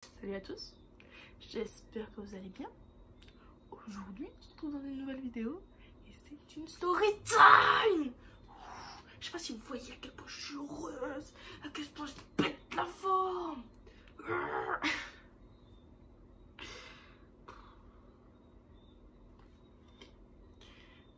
Salut à tous, j'espère que vous allez bien. Aujourd'hui, on se retrouve dans une nouvelle vidéo et c'est une story time. Je sais pas si vous voyez à quel point je suis heureuse, à quel point je pète la forme.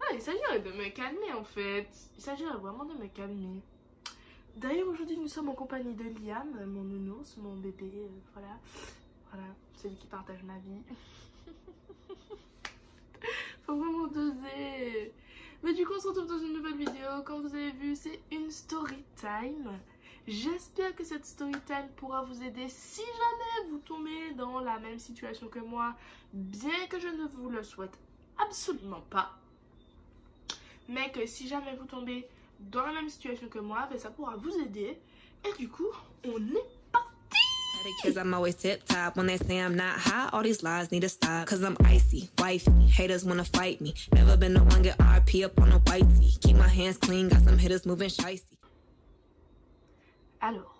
Ah, il s'agirait de me calmer en fait. Il s'agirait vraiment de me calmer. D'ailleurs, aujourd'hui, nous sommes en compagnie de Liam, mon nounours, mon bébé, voilà. Voilà, celui qui partage ma vie. Faut vraiment doser. Mais du coup, on se retrouve dans une nouvelle vidéo. Comme vous avez vu, c'est une story time. J'espère que cette story time pourra vous aider si jamais vous tombez dans la même situation que moi. Bien que je ne vous le souhaite absolument pas. Mais que si jamais vous tombez dans la même situation que moi, ben ça pourra vous aider. Et du coup, on est Cause I'm always tip top when they say I'm not hot. All these lies need to stop. Cause I'm icy, wifey. Haters wanna fight me. Never been the one get RP up on a whitey. Keep my hands clean, got some hitters moving shicey. Alors.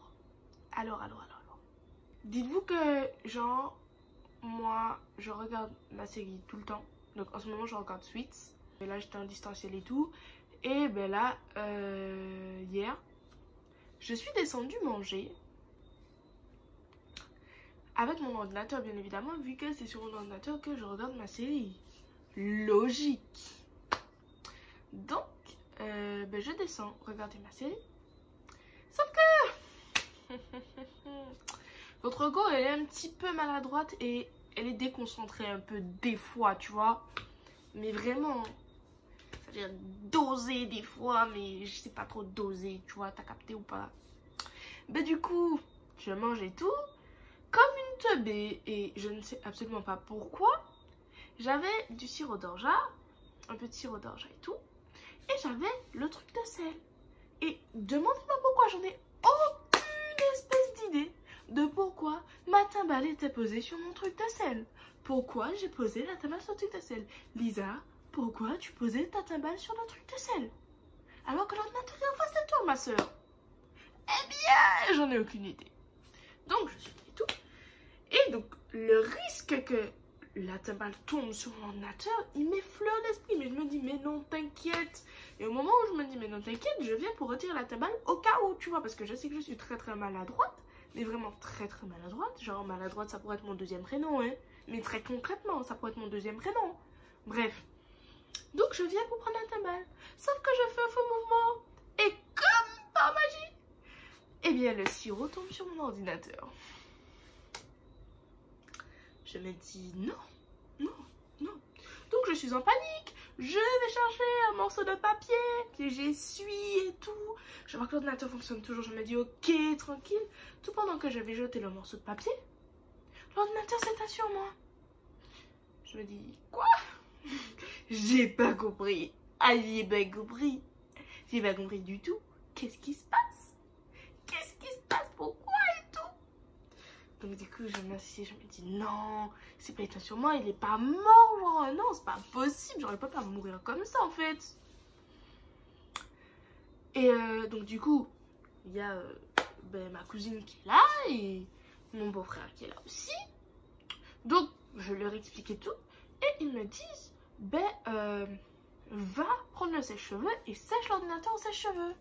Dites-vous que, genre, moi, je regarde la série tout le temps. Donc en ce moment, je regarde Suits. Et là, j'étais en distanciel et tout. Et ben là, hier, je suis descendue manger. Avec mon ordinateur, bien évidemment, vu que c'est sur mon ordinateur que je regarde ma série. Logique. Donc, ben je descends regarder ma série. Sauf que votre go, elle est un petit peu maladroite et elle est déconcentrée un peu des fois, tu vois. Mais vraiment, c'est-à-dire doser des fois, mais je sais pas trop doser, tu vois, t'as capté ou pas. Ben du coup, je mange et tout. Comme une teubée, et je ne sais absolument pas pourquoi, j'avais du sirop d'orgeat, un peu de sirop d'orgeat et tout, et j'avais le truc de sel. Et demandez-moi pourquoi, j'en ai aucune espèce d'idée de pourquoi ma timbale était posée sur mon truc de sel. Pourquoi j'ai posé la timbale sur le truc de sel? Lisa, pourquoi tu posais ta timbale sur le truc de sel? Alors que l'ordinateur est en face de toi, ma soeur. Eh bien, j'en ai aucune idée. Donc, je suis et tout. Et donc, le risque que la timbale tombe sur mon ordinateur, il m'effleure l'esprit. Mais je me dis, mais non, t'inquiète. Et au moment où je me dis, mais non, t'inquiète, je viens pour retirer la timbale au cas où, tu vois. Parce que je sais que je suis très maladroite. Mais vraiment très maladroite. Genre, maladroite, ça pourrait être mon deuxième prénom, hein. Mais très concrètement, ça pourrait être mon deuxième prénom. Bref. Donc, je viens pour prendre la timbale. Sauf que je fais un faux mouvement. Et comme par magie, eh bien, le sirop tombe sur mon ordinateur. Je me dis non. Donc je suis en panique. Je vais chercher un morceau de papier que j'essuie et tout. Je vois que l'ordinateur fonctionne toujours. Je me dis ok, tranquille. Tout pendant que je vais jeter le morceau de papier, l'ordinateur s'éteint sur moi. Je me dis quoi? J'ai pas compris. Ah, j'ai pas compris. J'ai pas compris du tout. Qu'est-ce qui se passe? Pourquoi et tout? Donc du coup je m'assieds, je me dis non, c'est pas éteint sur moi, il est pas mort, genre non, c'est pas possible, j'aurais pas pu mourir comme ça en fait. Et donc du coup, il y a ma cousine qui est là et mon beau-frère qui est là aussi. Donc je leur expliquais tout et ils me disent va prendre le sèche-cheveux et sèche l'ordinateur au sèche-cheveux.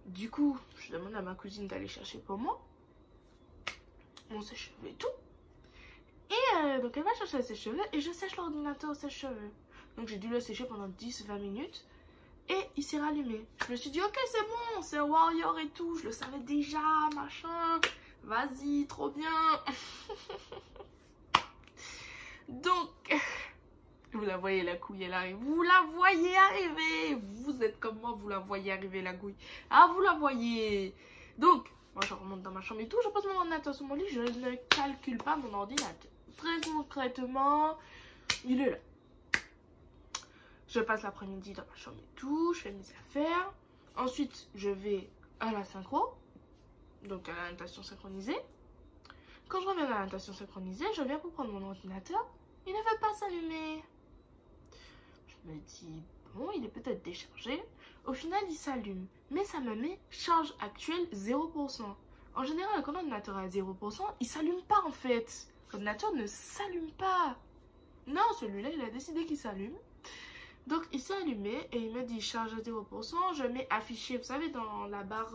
Du coup, je demande à ma cousine d'aller chercher pour moi mon sèche-cheveux et tout. Et donc elle va chercher le sèche-cheveux et je sèche l'ordinateur au sèche-cheveux. Donc j'ai dû le sécher pendant 10-20 minutes et il s'est rallumé. Je me suis dit ok c'est bon, c'est un warrior et tout, je le savais déjà, machin. Vas-y, trop bien. Donc, vous la voyez la couille, elle arrive. Vous la voyez arriver. Vous êtes comme moi, vous la voyez arriver la couille. Ah, vous la voyez. Donc, moi je remonte dans ma chambre et tout. Je pose mon ordinateur sur mon lit. Je ne calcule pas mon ordinateur. Très concrètement, il est là. Je passe l'après-midi dans ma chambre et tout. Je fais mes affaires. Ensuite, je vais à la synchro. Donc à la natation synchronisée. Quand je reviens à la natation synchronisée, je viens pour prendre mon ordinateur. Il ne veut pas s'allumer. Je me dis, bon, il est peut-être déchargé. Au final, il s'allume. Mais ça me met charge actuelle 0%. En général, quand l'ordinateur est à 0%, il s'allume pas en fait. L'ordinateur ne s'allume pas. Non, celui-là, il a décidé qu'il s'allume. Donc, il s'est allumé et il me dit charge à 0%. Je mets affiché, vous savez, dans la barre,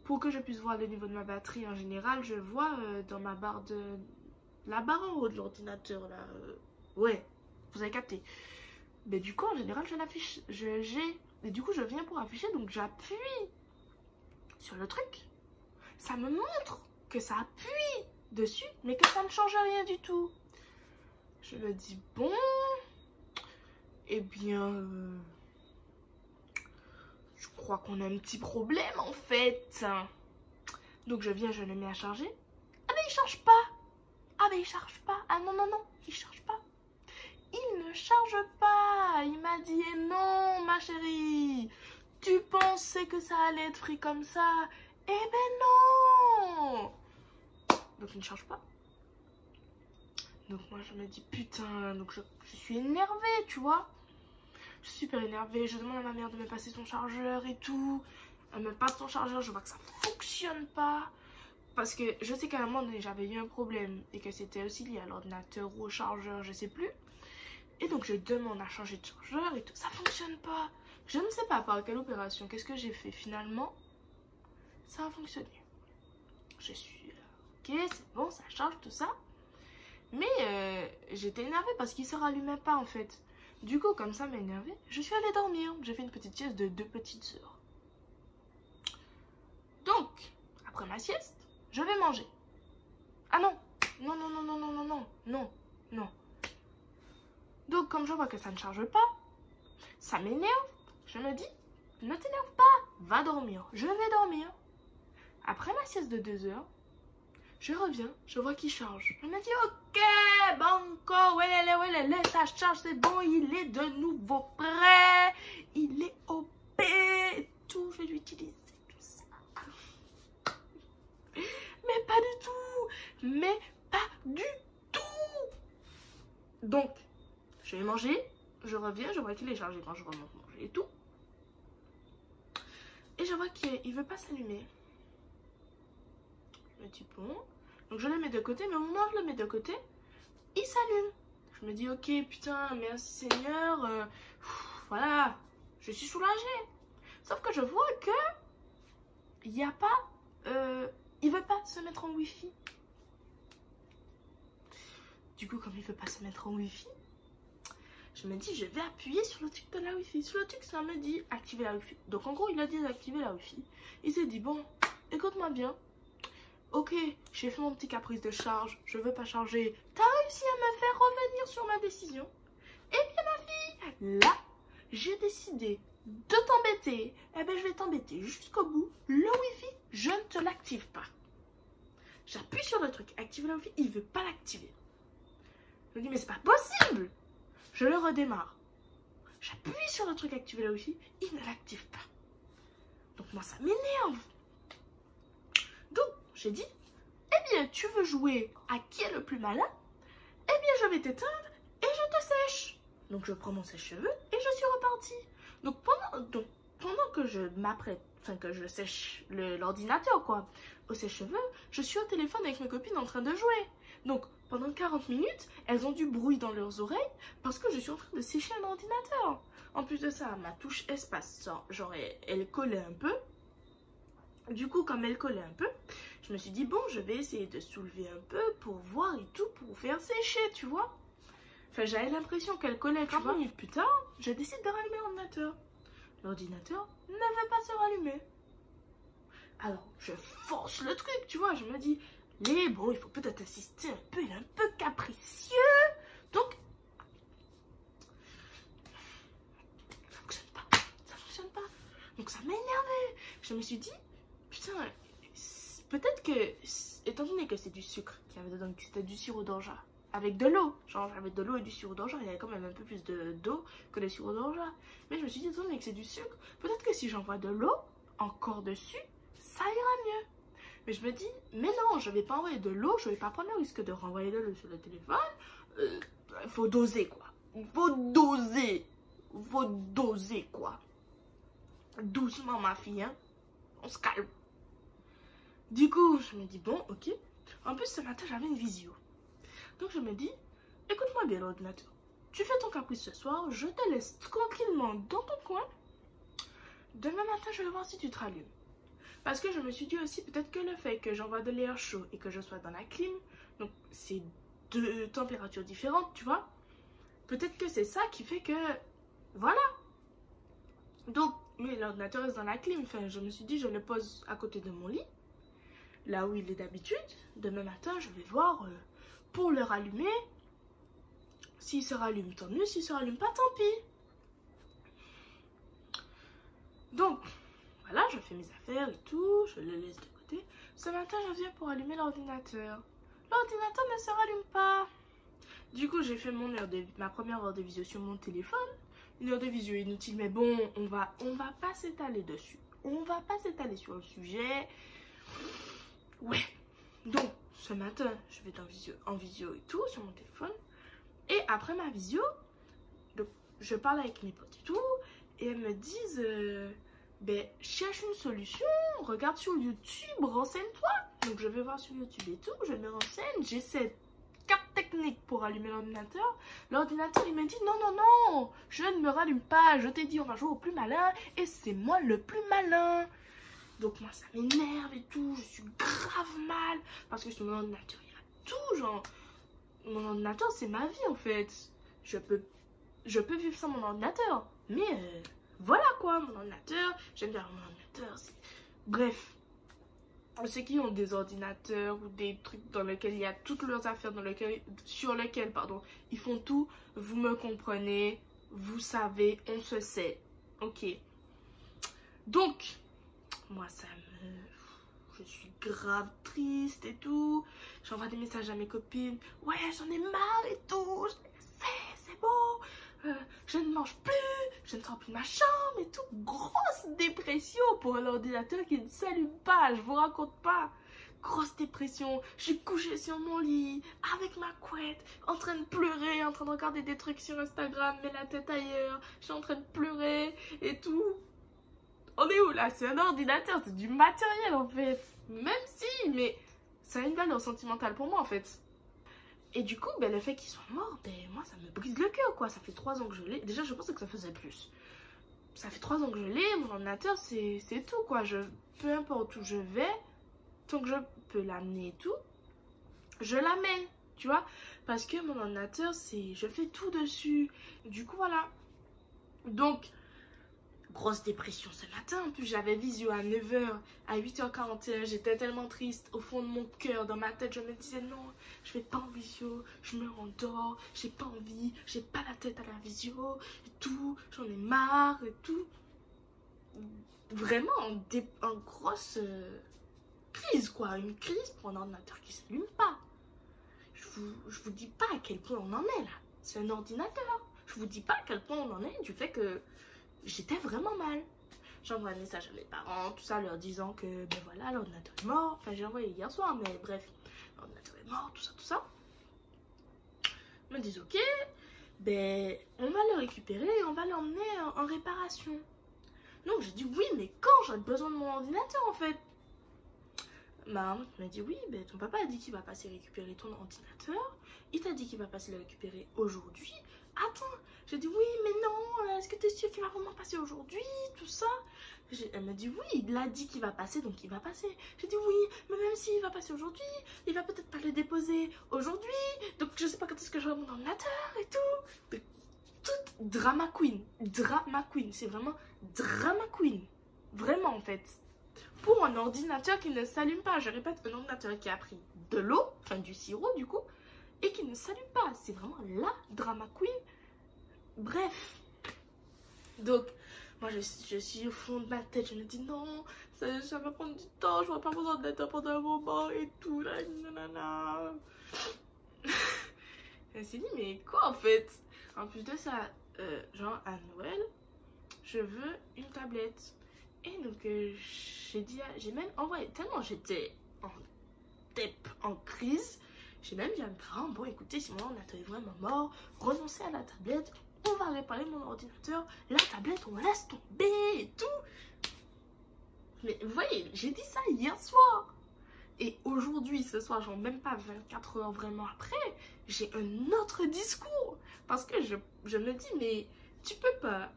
pour que je puisse voir le niveau de ma batterie en général, je vois dans ma barre de... La barre en haut de l'ordinateur, là. Ouais, vous avez capté. Mais du coup, en général, je l'affiche. Et du coup, je viens pour afficher, donc j'appuie sur le truc. Ça me montre que ça appuie dessus, mais que ça ne change rien du tout. Je me dis, bon, eh bien, je crois qu'on a un petit problème en fait. Donc je viens, je le mets à charger. Ah mais il charge pas. Ah mais il charge pas. Ah non, non, non, il charge pas. Il ne charge pas. Il m'a dit, eh non, ma chérie, tu pensais que ça allait être free comme ça. Eh ben non. Donc il ne charge pas. Donc moi je me dis putain, donc je suis énervée, tu vois. Je suis super énervée, je demande à ma mère de me passer son chargeur et tout. Elle me passe son chargeur, je vois que ça fonctionne pas. Parce que je sais qu'à un moment donné j'avais eu un problème et que c'était aussi lié à l'ordinateur ou au chargeur, je sais plus. Et donc je demande à changer de chargeur et tout, ça fonctionne pas. Je ne sais pas par quelle opération, qu'est-ce que j'ai fait finalement. Ça a fonctionné. Je suis là, ok, c'est bon, ça charge tout ça. Mais j'étais énervée parce qu'il ne se rallumait pas en fait. Du coup, comme ça m'a énervée, je suis allée dormir. J'ai fait une petite sieste de 2 petites sœurs. Donc, après ma sieste, je vais manger. Ah non, non, non, non, non, non, non, non, non, non. Donc, comme je vois que ça ne charge pas, ça m'énerve. Je me dis, ne t'énerve pas, va dormir. Je vais dormir. Après ma sieste de 2 heures, je reviens, je vois qu'il charge. Je me dis, ok, banco, ouais, ça charge, c'est bon, il est de nouveau prêt. Il est OP et tout, je vais l'utiliser, tout ça. Mais pas du tout, mais pas du tout. Donc, je vais manger, je reviens, je vois qu'il est chargé quand je remonte manger et tout. Et je vois qu'il ne veut pas s'allumer. Je me dis bon, donc je le mets de côté, mais au moment où je le mets de côté, il s'allume. Je me dis ok, putain, merci Seigneur, voilà, je suis soulagée. Sauf que je vois que il n'y a pas, il veut pas se mettre en wifi. Du coup, comme il veut pas se mettre en wifi, je me dis je vais appuyer sur le truc de la wifi. Sur le truc, ça me dit activer la wifi. Donc en gros, il a dit d'activer la wifi. Il s'est dit bon, écoute-moi bien. Ok, j'ai fait mon petit caprice de charge, je veux pas charger. T'as réussi à me faire revenir sur ma décision. Eh bien ma fille, là, j'ai décidé de t'embêter. Eh bien je vais t'embêter jusqu'au bout. Le wifi, je ne te l'active pas. J'appuie sur le truc, activer la wifi, il veut pas l'activer. Je me dis mais c'est pas possible. Je le redémarre. J'appuie sur le truc, activer la wifi, il ne l'active pas. Donc moi ça m'énerve. Donc j'ai dit, eh bien tu veux jouer à qui est le plus malin? Eh bien je vais t'éteindre et je te sèche. Donc je prends mon sèche-cheveux et je suis repartie. Donc pendant que je m'apprête, enfin que je sèche l'ordinateur quoi, au sèche-cheveux, je suis au téléphone avec mes copines en train de jouer. Donc pendant 40 minutes, elles ont du bruit dans leurs oreilles parce que je suis en train de sécher un ordinateur. En plus de ça, ma touche espace, genre elle collait un peu. Du coup, comme elle collait un peu, je me suis dit, bon, je vais essayer de soulever un peu pour voir et tout, pour faire sécher, tu vois. Enfin, j'avais l'impression qu'elle collait, tu vois. 30 minutes plus tard, je décide de rallumer l'ordinateur. L'ordinateur ne veut pas se rallumer. Alors, je force le truc, tu vois. Je me dis, mais bon, il faut peut-être insister un peu, il est un peu capricieux. Donc, ça fonctionne pas. Ça fonctionne pas. Donc, ça m'énervait. Je me suis dit, putain, peut-être que, étant donné que c'est du sucre qu'il y avait dedans, que c'était du sirop d'orgeat avec de l'eau, genre avec de l'eau et du sirop d'orgeat, il y avait quand même un peu plus d'eau que le sirop d'orgeat. Mais je me suis dit, étant donné que c'est du sucre, peut-être que si j'envoie de l'eau encore dessus, ça ira mieux. Mais je me dis, mais non, je vais pas envoyer de l'eau, je vais pas prendre le risque de renvoyer de l'eau sur le téléphone. Il faut doser quoi. Il faut doser. Il faut doser quoi. Doucement ma fille, hein. On se calme. Du coup, je me dis, bon, ok. En plus, ce matin, j'avais une visio. Donc, je me dis, écoute-moi bien l'ordinateur. Tu fais ton caprice ce soir, je te laisse tranquillement dans ton coin. Demain matin, je vais voir si tu te rallumes. Parce que je me suis dit aussi, peut-être que le fait que j'envoie de l'air chaud et que je sois dans la clim, donc c'est 2 températures différentes, tu vois. Peut-être que c'est ça qui fait que, voilà. Donc, mais l'ordinateur reste dans la clim. Enfin, je me suis dit, je le pose à côté de mon lit, là où il est d'habitude. Demain matin, je vais voir pour le rallumer. S'il se rallume, tant mieux. S'il se rallume pas, tant pis. Donc, voilà, je fais mes affaires et tout. Je le laisse de côté. Ce matin, je viens pour allumer l'ordinateur. L'ordinateur ne se rallume pas. Du coup, j'ai fait ma première heure de visio sur mon téléphone. Une heure de visio inutile, mais bon, on va pas s'étaler dessus. On va pas s'étaler sur le sujet. Ouais. Donc, ce matin, je vais en visio et tout, sur mon téléphone. Et après ma visio, donc, je parle avec mes potes et tout. Et elles me disent, ben, cherche une solution, regarde sur YouTube, renseigne-toi. Donc, je vais voir sur YouTube et tout, je me renseigne, j'essaie 4 techniques pour allumer l'ordinateur. L'ordinateur, il m'a dit non, non, non, je ne me rallume pas. Je t'ai dit, on va jouer au plus malin et c'est moi le plus malin. Donc, moi, ça m'énerve et tout. Je suis grave mal parce que sur mon ordinateur, il y a tout. Genre, mon ordinateur, c'est ma vie en fait. Je peux vivre sans mon ordinateur. Mais voilà quoi, mon ordinateur. J'aime bien mon ordinateur. Bref. Ceux qui ont des ordinateurs ou des trucs dans lesquels il y a toutes leurs affaires, sur lesquels ils font tout, vous me comprenez, vous savez, on se sait. Ok. Donc, moi je suis grave triste et tout. J'envoie des messages à mes copines. Ouais, j'en ai marre et tout. C'est bon. Je ne mange plus. Je ne sors plus de ma chambre et tout. Grosse dépression pour l'ordinateur qui ne s'allume pas. Je vous raconte pas. Grosse dépression. Je suis couchée sur mon lit avec ma couette, en train de pleurer, en train de regarder des trucs sur Instagram, mais la tête ailleurs. Je suis en train de pleurer et tout. On est où là? C'est un ordinateur, c'est du matériel en fait. Même si, mais ça a une valeur sentimentale pour moi en fait. Et du coup, ben, le fait qu'il soit mort, ben, moi ça me brise le cœur quoi. Ça fait 3 ans que je l'ai. Déjà, je pensais que ça faisait plus. Ça fait 3 ans que je l'ai. Mon ordinateur, c'est tout quoi. Peu importe où je vais, tant que je peux l'amener et tout, je l'amène, tu vois. Parce que mon ordinateur, je fais tout dessus. Du coup, voilà. Donc, grosse dépression ce matin. En plus, j'avais visio à 9h, à 8h41. J'étais tellement triste. Au fond de mon cœur, dans ma tête, je me disais non, je vais pas en visio. Je me rendors. J'ai pas envie. J'ai pas la tête à la visio. Et tout. J'en ai marre et tout. Vraiment en grosse crise, quoi. Une crise pour un ordinateur qui s'allume pas. Je vous dis pas à quel point on en est là. C'est un ordinateur. Je vous dis pas à quel point on en est du fait que j'étais vraiment mal. J'envoie un message à mes parents, tout ça, leur disant que, ben voilà, l'ordinateur est mort. Enfin, j'ai envoyé hier soir, mais bref, l'ordinateur est mort, tout ça, tout ça. Ils me disent, ok, ben, on va le récupérer et on va l'emmener en réparation. Donc, j'ai dit, oui, mais quand j'ai besoin de mon ordinateur, en fait? Ma maman m'a dit, oui, ben, ton papa a dit qu'il va passer récupérer ton ordinateur. Il t'a dit qu'il va passer le récupérer aujourd'hui. Attends, j'ai dit oui, mais non, est-ce que tu es sûre qu'il va vraiment passer aujourd'hui, tout ça? Elle m'a dit oui, il a dit qu'il va passer, donc il va passer. J'ai dit oui, mais même s'il va passer aujourd'hui, il va peut-être pas le déposer aujourd'hui, donc je sais pas quand est-ce que j'aurai mon ordinateur et tout. Toute drama queen, c'est vraiment drama queen, vraiment en fait. Pour un ordinateur qui ne s'allume pas, je répète, un ordinateur qui a pris de l'eau, enfin du sirop du coup, et qui ne s'allume pas. C'est vraiment la drama queen. Bref. Donc, moi, je suis au fond de ma tête. Je me dis, non, ça va prendre du temps. Je ne vais pas mon ordinateur pendant un moment et tout. Là, nanana. Je me suis dit, mais quoi en fait? En plus de ça, genre à Noël, je veux une tablette. Et donc, j'ai même envoyé, tellement j'étais en crise. J'ai même dit à mes parents, bon écoutez, si mon ordinateur est vraiment mort, renoncez à la tablette, on va réparer mon ordinateur, la tablette on laisse tomber et tout. Mais vous voyez, j'ai dit ça hier soir. Et aujourd'hui, ce soir, genre même pas 24 heures vraiment après, j'ai un autre discours. Parce que je me dis, mais tu peux pas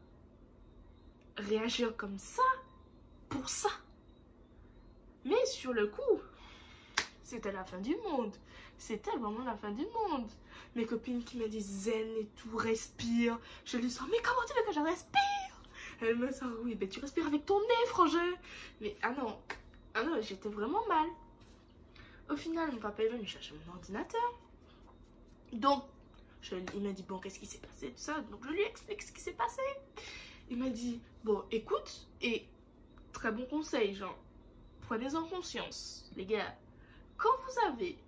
réagir comme ça pour ça. Mais sur le coup, c'était la fin du monde. C'était vraiment la fin du monde. Mes copines qui me disent zen et tout, respire. Je lui sens, mais comment tu veux que je respire? Elle me sort, oui, ben tu respires avec ton nez, frangin. Mais ah non, j'étais vraiment mal. Au final, mon papa est venu chercher mon ordinateur. Donc, il m'a dit, bon, qu'est-ce qui s'est passé, tout ça. Donc, je lui explique ce qui s'est passé. Il m'a dit, bon, écoute, et très bon conseil, genre, prenez-en conscience, les gars. Quand vous avez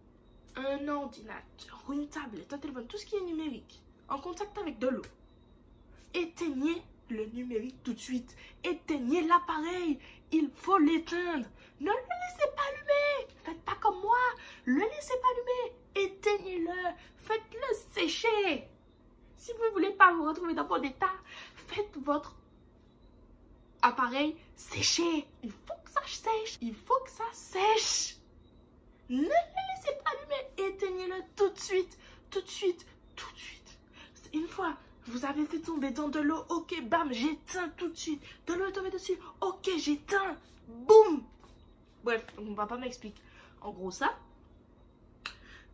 un ordinateur ou une tablette, un téléphone, tout ce qui est numérique, en contact avec de l'eau, éteignez le numérique tout de suite. Éteignez l'appareil. Il faut l'éteindre. Ne le laissez pas allumer. Faites pas comme moi. Le laissez pas allumer. Éteignez-le. Faites-le sécher. Si vous ne voulez pas vous retrouver dans bon état, faites votre appareil sécher. Il faut que ça sèche. Il faut que ça sèche. Ne le laissez pas allumer. Éteignez-le tout de suite. Tout de suite. Tout de suite. Une fois, vous avez fait tomber dans de l'eau. Ok, bam, j'éteins tout de suite. De l'eau est tombée dessus. Ok, j'éteins. Boum. Bref, mon papa m'explique. En gros, ça.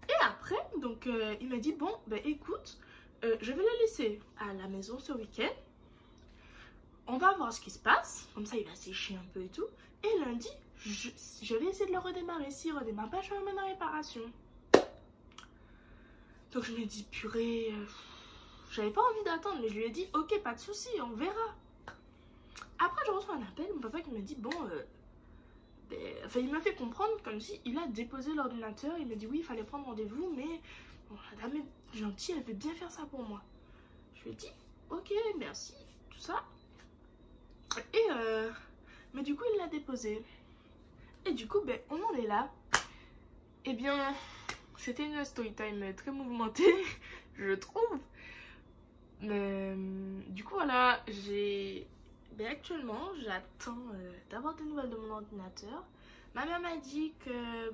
Et après, donc, il m'a dit, bon, ben écoute, je vais le laisser à la maison ce week-end. On va voir ce qui se passe. Comme ça, il va sécher un peu et tout. Et lundi, je vais essayer de le redémarrer. S'il ne redémarre pas, je vais le mettre en réparation. Donc, je me dis, purée... J'avais pas envie d'attendre, mais je lui ai dit, ok, pas de souci, on verra. Après, je reçois un appel, mon papa qui me dit, bon, enfin, il m'a fait comprendre comme si il a déposé l'ordinateur. Il me dit, oui, il fallait prendre rendez-vous, mais bon, la dame est gentille, elle veut bien faire ça pour moi. Je lui ai dit, ok, merci, tout ça. Et, mais du coup, il l'a déposé. Et du coup, ben, on en est là. Eh bien, c'était une story time très mouvementée, je trouve. Du coup voilà, actuellement j'attends d'avoir des nouvelles de mon ordinateur. Ma mère m'a dit que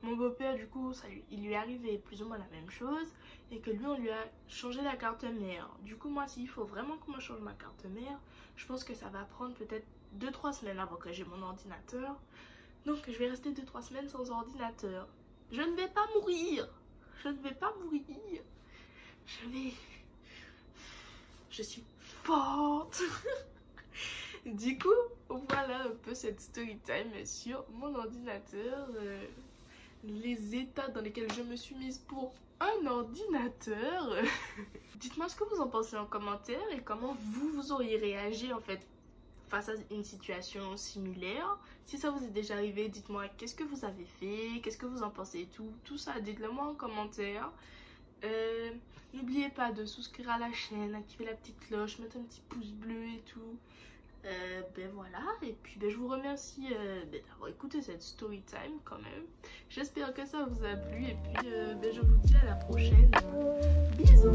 mon beau-père, du coup, il lui est arrivé plus ou moins la même chose et que lui on lui a changé la carte mère. Du coup moi, s'il faut vraiment que moi change ma carte mère, je pense que ça va prendre peut-être 2-3 semaines avant que j'ai mon ordinateur. Donc je vais rester 2-3 semaines sans ordinateur. Je ne vais pas mourir. Je ne vais pas mourir. Je suis forte. Du coup, voilà un peu cette story time sur mon ordinateur. Les états dans lesquels je me suis mise pour un ordinateur. Dites-moi ce que vous en pensez en commentaire et comment vous auriez réagi en fait face à une situation similaire. Si ça vous est déjà arrivé, dites-moi qu'est-ce que vous avez fait, qu'est-ce que vous en pensez et tout ça, dites-le moi en commentaire. N'oubliez pas de souscrire à la chaîne, activer la petite cloche, mettre un petit pouce bleu et tout. Ben voilà, et puis je vous remercie d'avoir écouté cette story time quand même. J'espère que ça vous a plu et puis je vous dis à la prochaine. Bisous.